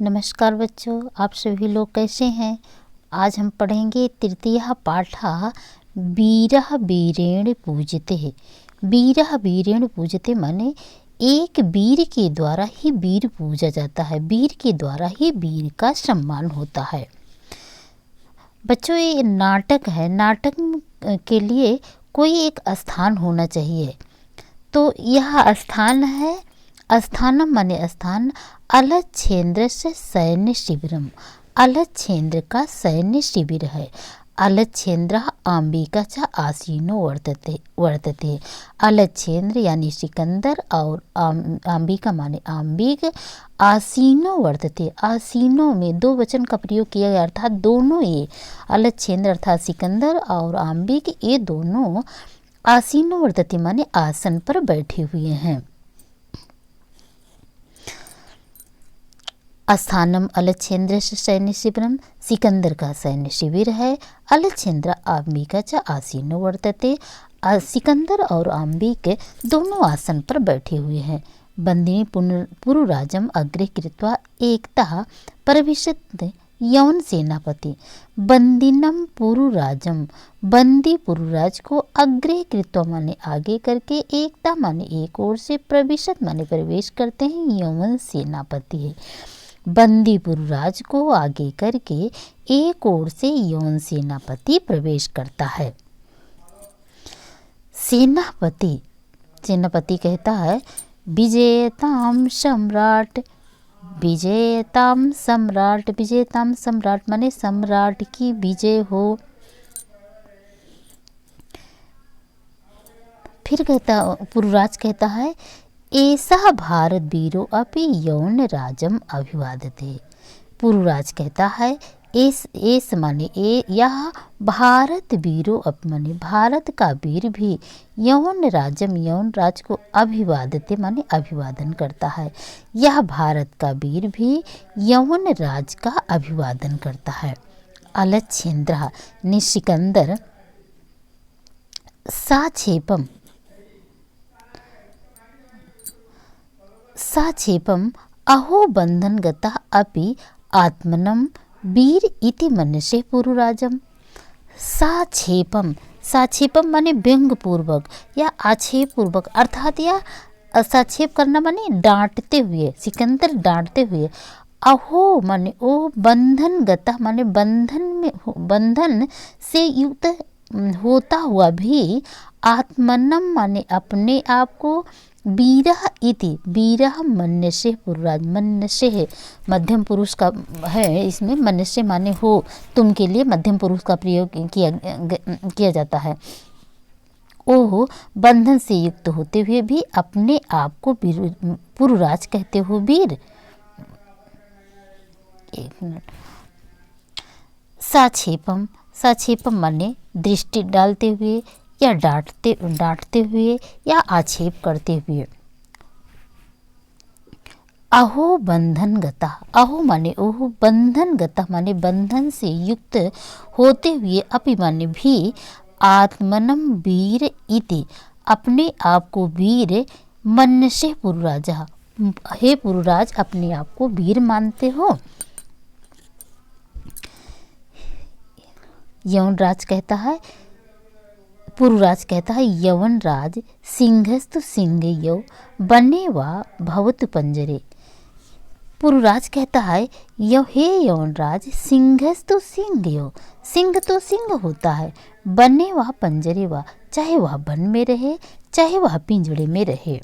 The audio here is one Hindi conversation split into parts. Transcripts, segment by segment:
नमस्कार बच्चों, आप सभी लोग कैसे हैं। आज हम पढ़ेंगे तृतीय पाठा वीरः वीरेण पूजते। वीरः वीरेण पूजते माने एक वीर के द्वारा ही वीर पूजा जाता है, वीर के द्वारा ही वीर का सम्मान होता है। बच्चों, ये नाटक है, नाटक के लिए कोई एक स्थान होना चाहिए। तो यह स्थान है, स्थानम माने स्थान, अलच्छेन्द्रस्य सैन्य शिबिरम। अलच्छेन्द्र का सैन्य शिविर है। अलच्छेन्द्रः आम्बिका च आसीनो वर्तते। अलच्छेन्द्र यानी सिकंदर और आम्बिका माने आम्बिक, आसीनो वर्तते। आसीनो में दो वचन का प्रयोग किया गया, अर्थात दोनों ये अलच्छेन्द्र अर्थात सिकंदर और आम्बिक ये दोनों आसीनो वर्तते माने आसन पर बैठे हुए हैं। स्थानम अलच्छेन्द्र सैन्य शिविरम, सिकंदर का सैन्य शिविर है। अलच्छेन्द्र आम्बिका च आसीनो वर्तते, सिकंदर और आम्बिक दोनों आसन पर बैठे हुए हैं। बंदिनी पुरुराजम अग्रे कृत्वा एकता प्रविशत यवन सेनापति। बंदिनम पुरुराजम, बंदी पुरुराज को अग्रे कृत्वा माने आगे करके, एकता माने एक ओर से, प्रविशत माने प्रवेश करते हैं, यवन सेनापति है। बंदी पुरुराज को आगे करके एक ओर से यौन सेनापति प्रवेश करता है। सेनापति कहता है विजेताम सम्राट। विजेताम सम्राट, विजेताम सम्राट माने सम्राट की विजय हो। फिर पुरुराज कहता है ऐसा भारत वीरो अपि यौन राजम अभिवादते। पुरुराज कहता है एस माने यह भारत वीरो अपि माने भारत का वीर भी यौन राजम यौन राज को अभिवादते माने अभिवादन करता है। यह भारत का वीर भी यौन राज का अभिवादन करता है। अलच्छेन्द्र ने सिकंदर साक्षेपम अहो बंधन गता अपि आत्मनम वीर इति मनसे पुरुराजम। साक्षेपम माने व्यंग पूर्वक या आक्षेप पूर्वक, अर्थात या साक्षेप करना माने डांटते हुए, सिकंदर डांटते हुए। अहो माने ओ, बंधन गता माने बंधन से युक्त होता हुआ भी, आत्मनम माने अपने आप को, वीरः इति वीरः मन्यसे पुरुराज, मन्यसे है मध्यम पुरुष का है, इसमें मन्यसे माने हो, तुम के लिए मध्यम पुरुष का प्रयोग किया जाता है। ओह बंधन से युक्त होते हुए भी अपने आप को पुरुराज कहते हो वीर। एक मिनट। साक्षेपम माने दृष्टि डालते हुए या डांटते हुए या आक्षेप करते हुए। अहो बंधन गता, अहो माने ओह, बंधन गता माने बंधन से युक्त होते हुए, अपि माने भी, आत्मनम वीर इति अपने आप को वीर, मन्यसे पुरुराजा हे पुरुराज अपने आप को वीर मानते हो। यवनराज कहता है, पुरुराज कहता है यवन राज सिंहस्तु सिंह यौ बने वा भवतु पंजरे। पुरुराज कहता है हे यवन राज सिंहस्तु सिंह यौ, सिंह तो सिंह होता है, बने वा पंजरे वा, चाहे वह वन में रहे चाहे वह पिंजड़े में रहे।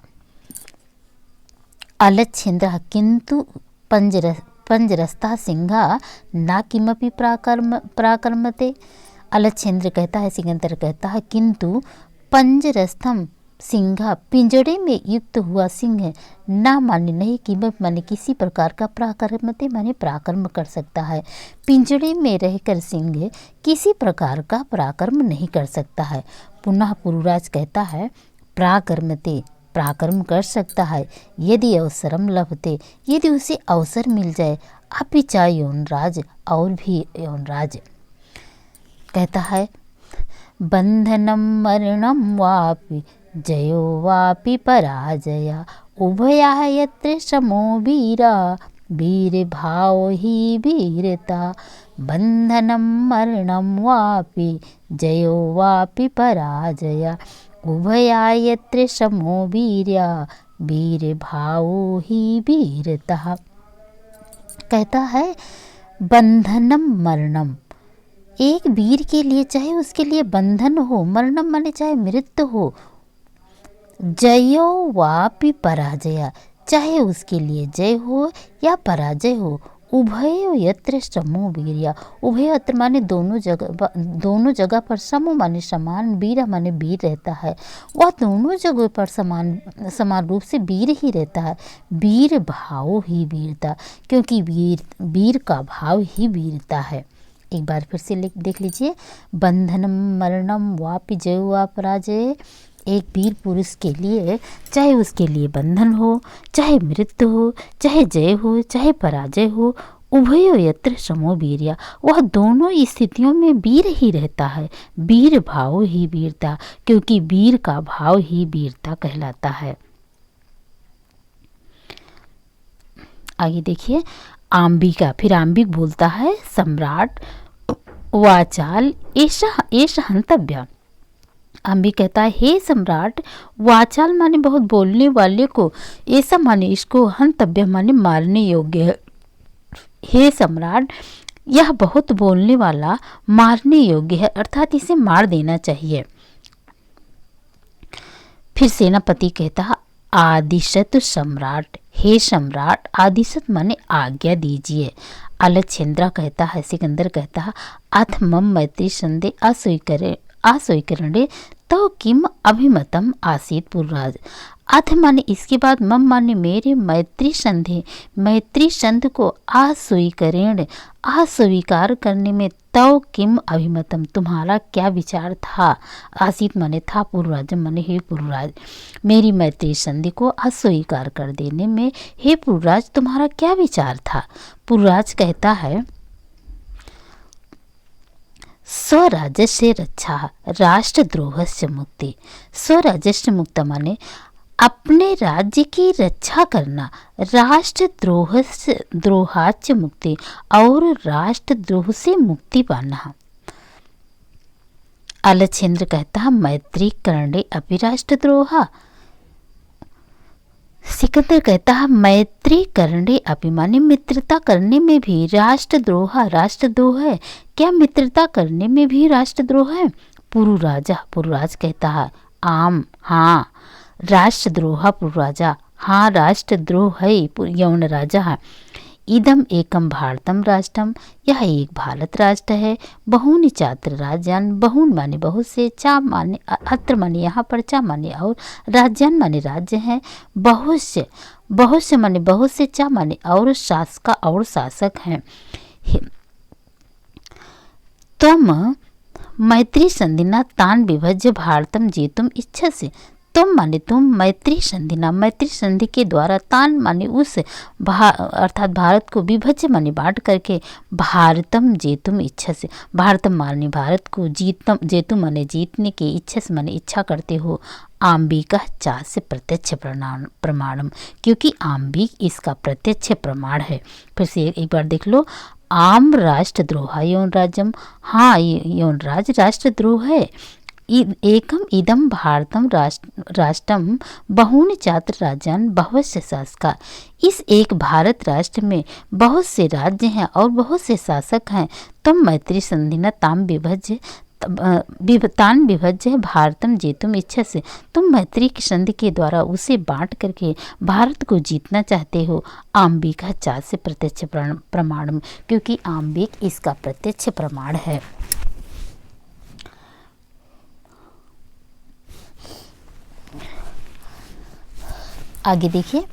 अलच्छेन्द्र किंतु पंजरस्था सिंहा ना किमपि प्राकर्मते। अलच्छेन्द्र कहता है, सिकंदर कहता है किंतु पंजरस्थम सिंहा पिंजड़े में युक्त हुआ सिंह ना माने नहीं, कीमत माने किसी प्रकार का प्राकर्मते माने पराक्रम कर सकता है। पिंजड़े में रहकर सिंह किसी प्रकार का पराक्रम नहीं कर सकता है। पुनः पुरुराज कहता है प्राकर्मते पराक्रम कर सकता है, यदि अवसरम लभते यदि उसे अवसर मिल जाए। अपिचा यौनराज और भी यौनराज कहता है बंधनम मरणम वापि जयो वापि पराजया उभया यत्र समो वीरा वीर भाव ही वीरता। बंधनम मरणम वापि जयो वापि पराजय। उभया यत्र समो वीर्या वीर भावो ही वीरता। कहता है बंधनम मरणम, एक वीर के लिए चाहे उसके लिए बंधन हो, मरणम माने चाहे मृत्यु हो, जयो वापि पराजया, चाहे उसके लिए जय हो या पराजय हो। उभय यत्र समो वीर्या, उभय यत्र माने दोनों जगह पर, समो माने समान, वीर माने वीर रहता है, वह दोनों जगह पर समान रूप से वीर ही रहता है। वीर भाव ही वीरता, क्योंकि वीर का भाव ही वीरता है। एक बार फिर से देख लीजिए, बंधनम मरणम वापि जयो वा पराजय। एक वीर पुरुष के लिए चाहे उसके लिए बंधन हो, चाहे मृत्यु हो, चाहे जय हो, चाहे पराजय हो, उभयो यत्र समो वीर्या, वह दोनों स्थितियों में वीर ही रहता है। वीर भाव ही वीरता, क्योंकि वीर का भाव ही वीरता कहलाता है। आगे देखिए आम्बिका, फिर आम्बिक बोलता है सम्राट वाचाल एष हंतव्य। आम्बिक कहता है हे सम्राट, वाचाल माने बहुत बोलने वाले को, ऐसा माने इसको, हंतव्य माने मारने योग्य है। हे सम्राट, यह बहुत बोलने वाला मारने योग्य है, अर्थात इसे मार देना चाहिए। फिर सेनापति कहता है आदिशत सम्राट, हे सम्राट, आदिशत माने आज्ञा दीजिए। अलच्छेंद्र कहता है, सिकंदर कहता है अथ मम मैत्री संधे आस्वीकरणे तो किम अभिमतम आसीत पुरराज। अथ माने इसके बाद, मम माने मेरे, मैत्री संधि को अस्वीकार करने में, तव किम अभिमतम तुम्हारा क्या विचार था। आसीत माने था, पुरराज माने हे पुरराज, मेरी मैत्री संधि को अस्वीकार कर देने में हे पुरराज तुम्हारा क्या विचार था। पुरराज कहता है स्वराज्यस्य रक्षा राष्ट्रद्रोहस्य मुक्ति। स्वराज्यस्य मुक्त माने अपने राज्य की रक्षा करना, राष्ट्रद्रोहाच्य मुक्ति, और राष्ट्रद्रोह से मुक्ति पाना। अलच्छेंद्र कहता है मैत्री करणे अपि राष्ट्रद्रोहा। सिकंदर कहता है मैत्री करणे अपि माने मित्रता करने में भी राष्ट्रद्रोह है, क्या मित्रता करने में भी राष्ट्रद्रोह है। पुरुराज कहता है आम, हाँ, राष्ट्रद्रोह पुरुराजा, हाँ राष्ट्रद्रोह है यौन राजा है। इदम एकम भारतम राष्ट्रम, यह एक भारत राष्ट्र है। बहुनि चात्र राज्यान, बहुन माने बहुत से, चा माने अत्र माने यहाँ पर, चा माने और, राज्यान माने राज्य हैं, बहुत से माने बहुत से, चा माने और, शासका और शासक हैं। तुम मैत्री संधिना तान विभज्य भारतम जेतुम इच्छा से, तुम माने तुम, मैत्री संधिना मैत्री संधि के द्वारा, तान माने उस अर्थात भारत को, विभज्य माने बांट करके, भारतम जेतुम इच्छा से, भारतम माने भारत को, जेतुम माने जीतने की, इच्छा से माने इच्छा करते हो। आम्बिका चा से प्रत्यक्ष प्रमाणम, क्योंकि आम्बिक इसका प्रत्यक्ष प्रमाण है। फिर से एक बार देख लो, आम राष्ट्रद्रोह यौन राज्यम, हाँ यौन राष्ट्रद्रोह है। एकम इदम भारतम राष्ट्रम बहुनि चात्र राज्यान बहुस्य शासका, इस एक भारत राष्ट्र में बहुत से राज्य हैं और बहुत से शासक हैं। तुम मैत्री संधिना तान विभज्य भारतम जेतुम इच्छा से, तुम मैत्री की संधि के द्वारा उसे बांट करके भारत को जीतना चाहते हो। आम्बिका चा से प्रत्यक्ष प्रमाणम, क्योंकि आम्बिक इसका प्रत्यक्ष प्रमाण है। आगे देखिए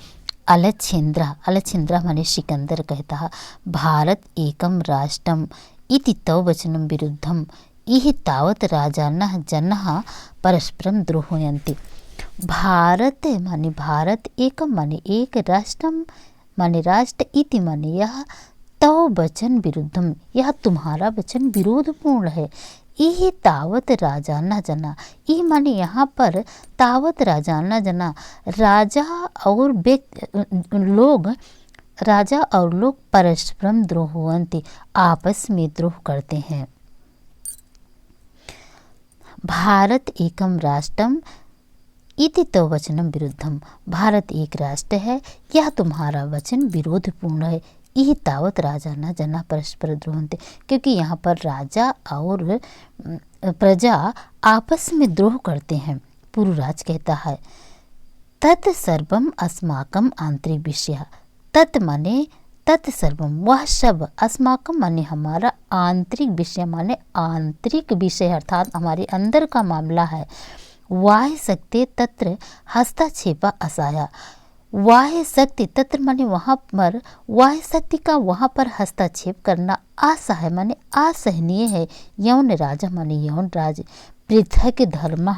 अलच्छेंद्र माने सिकंदर कहता है भारत एकम राष्ट्रम इति तव वचनम विरुद्धम इह तावत राजानः जनः परस्परम द्रोहयन्ति। भारत माने भारत, एकम माने एक, राष्ट्रम माने राष्ट्र, इति माने यह, तव वचन विरुद्धम यह तुम्हारा वचन विरोधपूर्ण है। यह तावत राजाना जना, यह माने यहाँ पर तावत राजाना जना, राजा और लोग राजा और लोग परस्परम द्रोहुवन्ति, आपस में द्रोह करते हैं। भारत एकम राष्ट्रम इति तो वचनम विरुद्धम, भारत एक राष्ट्र है, यह तुम्हारा वचन विरोधपूर्ण है। यह तावत राजा न जना परस्पर द्रोहन्ते, क्योंकि यहाँ पर राजा और प्रजा आपस में द्रोह करते हैं। पुरुराज कहता है तत् सर्वम अस्माकम आंतरिक विषय, तत् माने तत्सर्वम वह सब, अस्माकम माने हमारा, आंतरिक विषय माने आंतरिक विषय अर्थात हमारे अंदर का मामला है। वाह्य शक्ति तत्र हस्तक्षेप असहाय, वाह्य शक्ति तत्र माने वहाँ पर, वाह्य शक्ति का वहाँ पर हस्तक्षेप करना असहाय माने असहनीय है। यौन राजा माने यौन राज, पृथक धर्म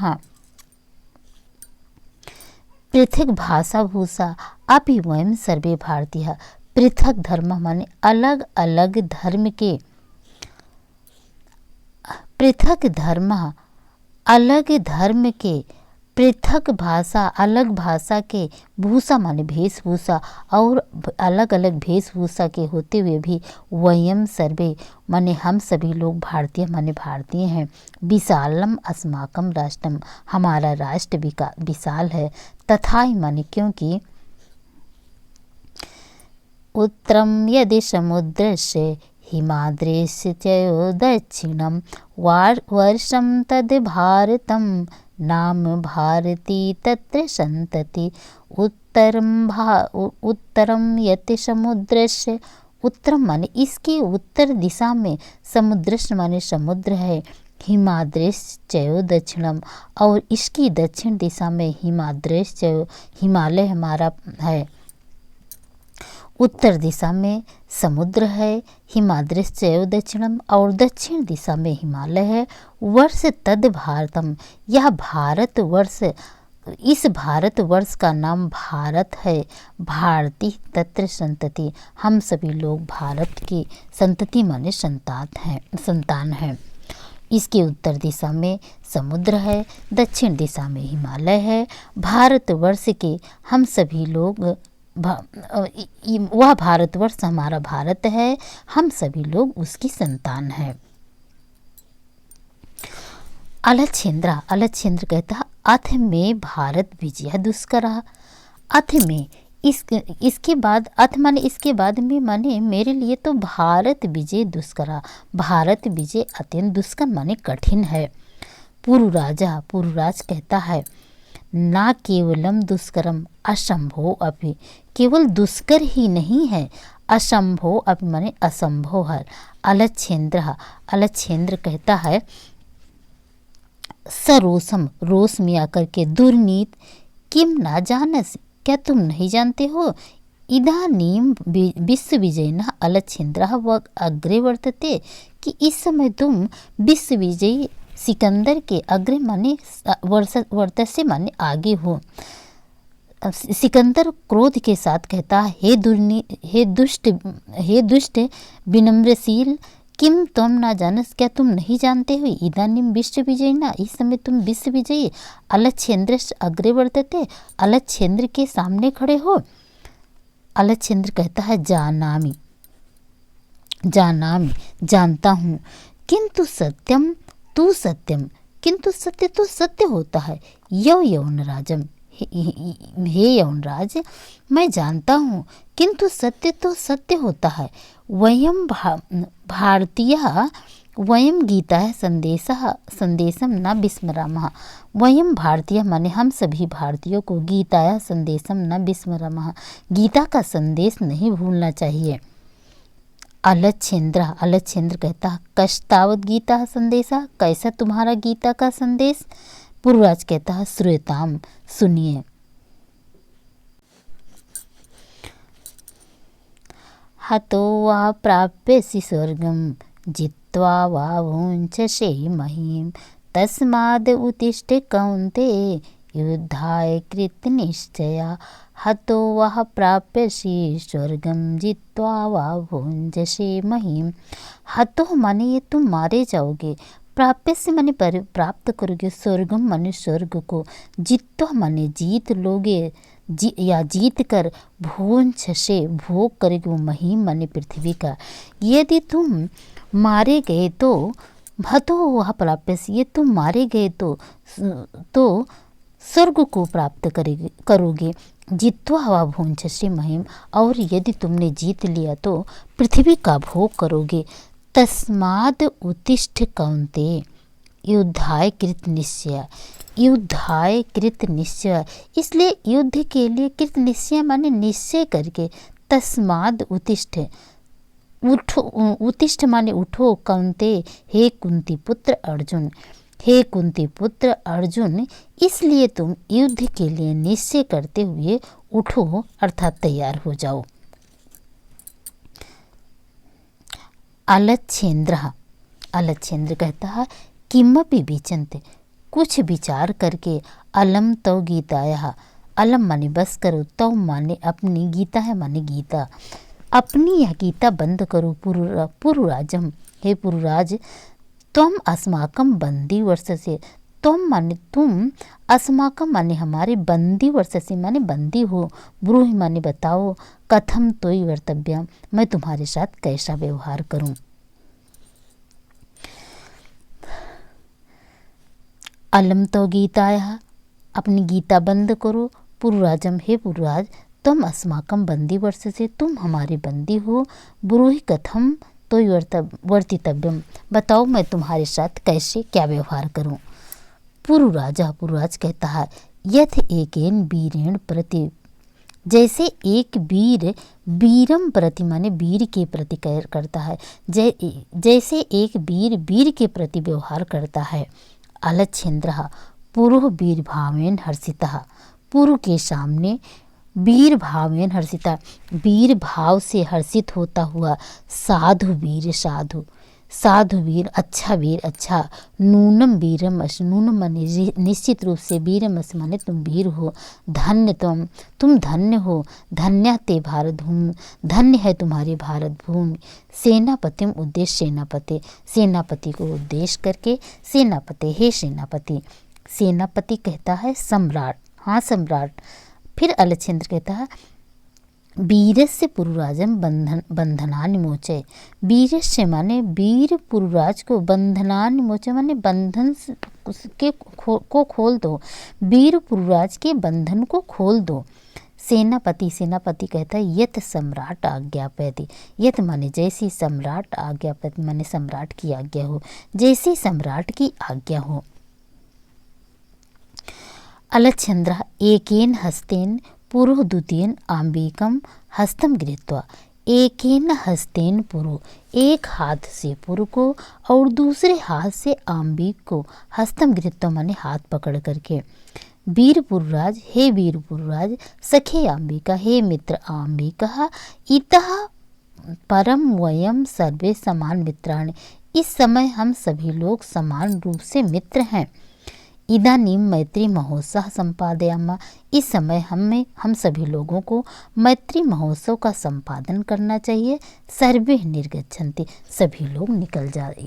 पृथक भाषा भूषा अपि वयम सर्वे भारतीय, पृथक धर्म माने अलग अलग धर्म के, पृथक धर्म अलग धर्म के, पृथक भाषा अलग भाषा के, भूषा माने वेशभूषा और अलग अलग वेशभूषा के होते हुए भी वयम सर्वे माने हम सभी लोग, भारतीय माने भारतीय हैं। विशालम अस्माकम राष्ट्रम, हमारा राष्ट्र विशाल है। तथा माने क्योंकि, उत्तरम यदि समुद्रस्य हिमाद्रेस्य च दक्षिणम वर्षम तद भारतम नाम भारती तत्र संतति। उत्तरम यति समुद्रस्य, उत्तरम माने इसके उत्तर दिशा में, समुद्रस्य माने समुद्र है, हिमाद्रेस्य च दक्षिणम और इसकी दक्षिण दिशा में हिमाद्रेस्य हिमालय हमारा है। उत्तर दिशा में समुद्र है, हिमाद्रेस्य दक्षिणम और दक्षिण दिशा में हिमालय है। वर्ष तद भारतम, यह भारत वर्ष, इस भारत वर्ष का नाम भारत है। भारती तत्र संतति, हम सभी लोग भारत की संतति माने संतान हैं। इसके उत्तर दिशा में समुद्र है, दक्षिण दिशा में हिमालय है। भारतवर्ष के हम सभी लोग, वह भारतवर्ष हमारा भारत है, हम सभी लोग उसकी संतान हैं। अलच्छेन्द्र कहता है अथ में भारत विजय दुष्करा, अथ में इसके बाद, अथ माने इसके बाद में माने मेरे लिए तो भारत विजय दुष्करा, भारत विजय अत्यंत दुष्कर माने कठिन है। पुरुराज कहता है ना केवलम दुष्करम असंभव अपि, केवल दुष्कर ही नहीं है, असंभव अपि माने असंभव है। अलच्छेन्द्र कहता है सरोसम, रोष में आकर के, दुर्नीत किम ना जानस, क्या तुम नहीं जानते हो, इदानीम विश्व विजयिनः अलच्छेन्द्रः व अग्रे वर्तते, कि इस समय तुम विश्व विजयी सिकंदर के अग्रे माने वर्तस्य माने आगे हो। सिकंदर क्रोध के साथ कहता हे दुष्ट विनम्रशील, किम तुम ना जानस, क्या तुम नहीं जानते हो, इदानीम विश्व विजयिना, इस समय तुम विश्व विजयी, अलच्छेन्द्र अग्रे वर्तते, अलच्छेन्द्र के सामने खड़े हो। अलच्छेन्द्र कहता है जानामि, जानता हूँ, किंतु सत्यम तू सत्यम, किंतु सत्य तो सत्य होता है। यौन राजम, हे यौनराज मैं जानता हूँ, किंतु सत्य तो सत्य होता है। वयम भारतीय, वयम गीता संदेशम न विस्मरामः, वयम भारतीय माने हम सभी भारतीयों को गीताया संदेशम न विस्मरामः, गीता का संदेश नहीं भूलना चाहिए। अलच्छेन्द्र कहता है कष्टावत गीता संदेशा, कैसा तुम्हारा गीता का संदेश। पुरुराज कहता है श्रूयताम, सुनिए। हतो वा प्राप्यसि स्वर्गम जित्वा वा भुञ्जसे महीम, तस्माद् उत्तिष्ठ कौन्तेय युद्धाय कृतनिश्चया। हतो वह प्राप्यसि स्वर्गम जित्वा वा भुञ्जसे महीम, हतो माने ये तुम मारे जाओगे, प्राप्य से माने प्राप्त करोगे, स्वर्गम माने स्वर्ग को, जित्वा माने जीत लोगे, या जीत कर भुवंशसे भोग करेगी वो महीम माने पृथ्वी का। यदि तुम मारे गए तो भतो वह प्राप्य, ये तुम मारे गए तो स्वर्ग को प्राप्त करोगे। जित्वा हवा भुवंशसे महीम, और यदि तुमने जीत लिया तो पृथ्वी का भोग करोगे। तस्माद् उत्तिष्ठ कौन्तेय युद्धाय कृत निश्चय, युद्धाय कृत निश्चय, इसलिए युद्ध के लिए कृत निश्चय माने निश्चय करके। तस्माद् उत्तिष्ठ, उठो, उत्तिष्ठ माने उठो। कौन्तेय हे कुंती पुत्र अर्जुन, हे कुंती पुत्र अर्जुन, इसलिए तुम युद्ध के लिए निश्चय करते हुए उठो अर्थात तैयार हो जाओ। अलच्छेन्द्र, अलच्छेन्द्र कहता है किमपि विचिन्त्य, कुछ विचार करके। अलम तव गीताया, अलम माने बस करो, तव माने अपनी, गीता है माने गीता, अपनी यह गीता बंद करो। पुरुराजम, हे पुरुराज, तुम अस्माकम बंदी वर्षसे, तुम माने तुम, अस्माकम माने हमारे, बंदी वर्षसे माने बंदी हो, ब्रूहि माने बताओ, कथम तोयि वर्तव्यम, मैं तुम्हारे साथ कैसा व्यवहार करूं। अलम तो गीताया, अपनी गीता बंद करो। पुरुराजम, हे पुरुराज, तुम अस्माकम बंदी वर्षसे, तुम हमारे बंदी हो। ब्रूहि कथम तो वर्तितव्यम, बताओ मैं तुम्हारे साथ कैसे क्या व्यवहार करूं। पुरुराजा, पुरुराज कहता है यथ एकेन वीरेण प्रति, जैसे एक वीर वीरम प्रति माने वीर के प्रति करता है, जैसे एक वीर वीर के प्रति व्यवहार करता है। अलच्छेन्द्र पुरुः वीर भावेन हर्षितः, पुरु के सामने वीर भावेन हर्षिता, वीर भाव से हर्षित होता हुआ। साधु वीर, साधु, साधु वीर, अच्छा वीर, अच्छा। नूनम वीरम अस, नूनम माने निश्चित रूप से, वीरम अस माने तुम वीर हो। धन्य तुम धन्य हो। धन्य ते भारत भूमि, धन्य है तुम्हारी भारत भूमि। सेनापतिम उद्देश्य सेनापति, सेनापति को उद्देश्य करके सेनापति, हे सेनापति। सेनापति कहता है सम्राट, हाँ सम्राट। फिर अलच्छेन्द्र कहता है वीरस्य पुरुराजम बंधनानि मोचय, वीरस्य माने वीर पुरुराज को, बंधनानि मोचय माने बंधन को खोल दो, वीर पुरुराज के बंधन को खोल दो। सेनापति, सेनापति कहता है यत सम्राट आज्ञापयति, यत माने जैसी सम्राट आज्ञापयति माने सम्राट की आज्ञा हो, जैसी सम्राट की आज्ञा हो। अलच्छेन्द्र एकेन हस्तेन पुरुः द्वितीयेन आम्बिकम हस्तम गृहीत्वा, एकेन हस्तेन पुरु, एक हाथ से पुरु को और दूसरे हाथ से आम्बिक को, हस्तम गृहीत्वा माने हाथ पकड़ करके। वीर पुरुराज, हे वीर पुरुराज। सखे आम्बिका, हे मित्र आम्बिका। इतः परम वयम सर्वे समान मित्राणि, इस समय हम सभी लोग समान रूप से मित्र हैं। इदानीं मैत्री महोत्सव संपादयामः, इस समय हम सभी लोगों को मैत्री महोत्सव का संपादन करना चाहिए। सर्वे निर्गच्छन्ति, सभी लोग निकल जाते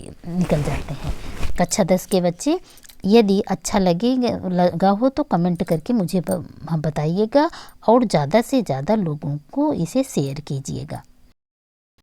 हैं। कक्षा 10 के बच्चे, यदि अच्छा लगा हो तो कमेंट करके मुझे बताइएगा और ज़्यादा से ज़्यादा लोगों को इसे शेयर कीजिएगा।